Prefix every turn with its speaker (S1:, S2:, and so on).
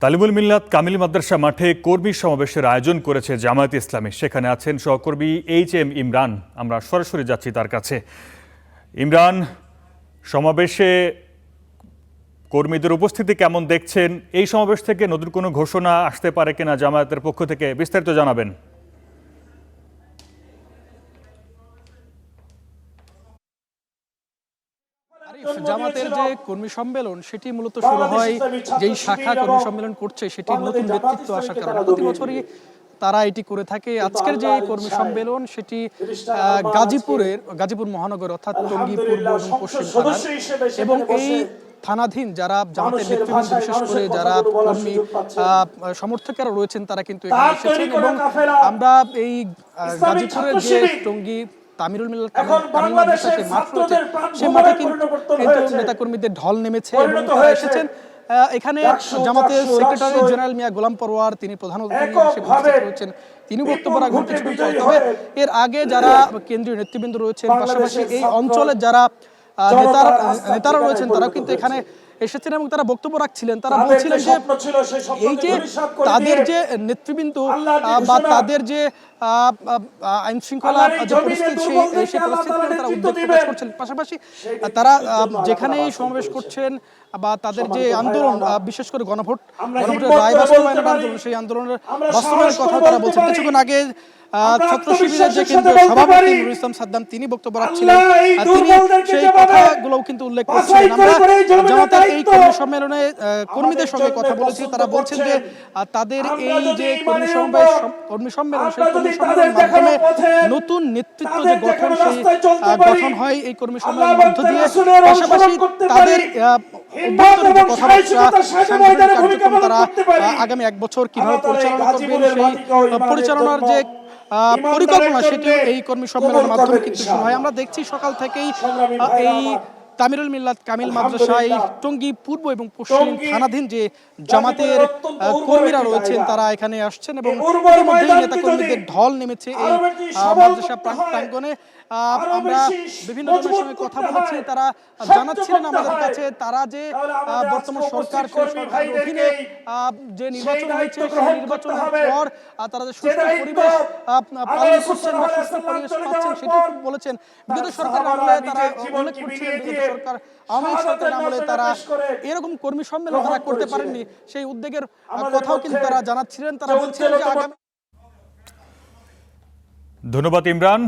S1: তালিমুল মিল্লাত কামিল মাদ্রাসা মাঠে কর্মী সমাবেশের আয়োজন করেছে জামায়াতে ইসলামী। সেখানে আছেন সহকর্মী এইচ.এম. ইমরান। আমরা সরাসরি যাচ্ছি তার কাছে। ইমরান, সমাবেশে কর্মীদের উপস্থিতি কেমন দেখছেন? এই সমাবেশ থেকে নতুন কোনো ঘোষণা আসতে পারে কিনা জামায়াতের পক্ষ থেকে, বিস্তারিত জানাবেন।
S2: জামাতের যে কর্মী সম্মেলন সেটি মূলত শুরু হয় যেই শাখা কর্মী সম্মেলন করছে সেটির নতুন নেতৃত্ব আসার কারণে। প্রতি বছরই তারা এটি করে থাকে। আজকের যে কর্মী সম্মেলন সেটি গাজীপুর মহানগর অর্থাৎ টঙ্গী পূর্ব এবং পশ্চিম থানার, এবং এই থানাধীন যারা জামাতের নেতৃবৃন্দ, বিশেষ করে যারা কর্মী সমর্থকেরা রয়েছেন তারা কিন্তু এখানে এসেছেন। এবং আমরা এই গাজীপুরের যে টঙ্গী তামিরুল মিল্লাত কামিল মাদ্রাসা যে মাঠ রয়েছে সেই মাঠে কিন্তু নেতাকর্মীদের ঢল নেমেছে এবং তারা এসেছেন। এখানে জামাতের সেক্রেটারি জেনারেল মিয়া গোলাম পরোয়ার, তিনি প্রধান অতিথি হিসেবে উপস্থিত রয়েছেন, তিনি বক্তব্য রাখবেন কিছুক্ষণ পরে। তবে এর আগে যারা কেন্দ্রীয় নেতৃবৃন্দ রয়েছেন, পাশাপাশি এই অঞ্চলের যারা নেতারা রয়েছেন তারাও কিন্তু এখানে এসেছেন এবং তারা বক্তব্য রাখছিলেন। তারা বলছিলেন যে এই যে তাদের যে নেতৃবৃন্দ বা তাদের যে আইন শৃঙ্খলা যে পরিস্থিতি সেই পরিস্থিতিতে তারা উদ্বেগ প্রকাশ করছেন। পাশাপাশি তারা যেখানেই সমাবেশ করছেন বা তাদের যে আন্দোলন, বিশেষ করে গণভোটের রায় বাস্তবায়নের আন্দোলন, সেই আন্দোলনের বাস্তবায়নের কথা তারা বলছেন। কিছুক্ষণ আগে ছাত্র শিবিরের যে কেন্দ্রীয় সভাপতি নুরুল ইসলাম সাদ্দাম তিনি বক্তব্য রাখছিলেন, তিনি সেই কথাগুলোও কিন্তু উল্লেখ করছিলেন। আমরা জামাতের এই কর্মী সম্মেলনে কর্মীদের সঙ্গে কথা বলেছি, তারা বলছেন যে তাদের এই যে কর্মী সম্মেলন সেই কর্মী সম্মেলনের মাধ্যমে নতুন নেতৃত্ব যে গঠন, সেই গঠন হয় এই কর্মী সম্মেলনের মধ্য দিয়ে। পাশাপাশি তাদের কার্যক্রম তারা আগামী 1 বছর কিভাবে পরিচালনা করবেন, সেই পরিচালনার যে পরিকল্পনা সেটি এই কর্মী সম্মেলনের মাধ্যমে কিন্তু শুরু হয়। আমরা দেখছি সকাল থেকেই এই তামিরুল মিল্লাত কামিল মাদ্রাসায় টঙ্গী পূর্ব এবং পশ্চিম থানাধীন যে জামাতের কর্মীরা রয়েছেন তারা এখানে আসছেন এবং ইতিমধ্যেই নেতাকর্মীদের ঢল নেমেছে এই মাদ্রাসা প্রাঙ্গণে। আমরা বিভিন্ন জনের সঙ্গে কথা বলেছি, তারা জানাচ্ছিলেন আমাদের কাছে তারা যে বর্তমান সরকার, সেই সরকারের অধীনে যে নির্বাচন হয়েছে সেই নির্বাচনের পর তারা যে সুষ্ঠু পরিবেশ পালন করছেন বা সুষ্ঠু পরিবেশ পাচ্ছেন সেটি বলেছেন। বিগত সরকারের আমলে তারা উল্লেখ করছিলেন, বিগত সরকার আওয়ামী লীগ সরকারের আমলে তারা এরকম কর্মী সম্মেলন তারা করতে পারেননি, সেই উদ্যোগের কথাও কিন্তু তারা জানাচ্ছিলেন। তারা বলছিলেন যে আগামী।
S1: ধন্যবাদ ইমরান।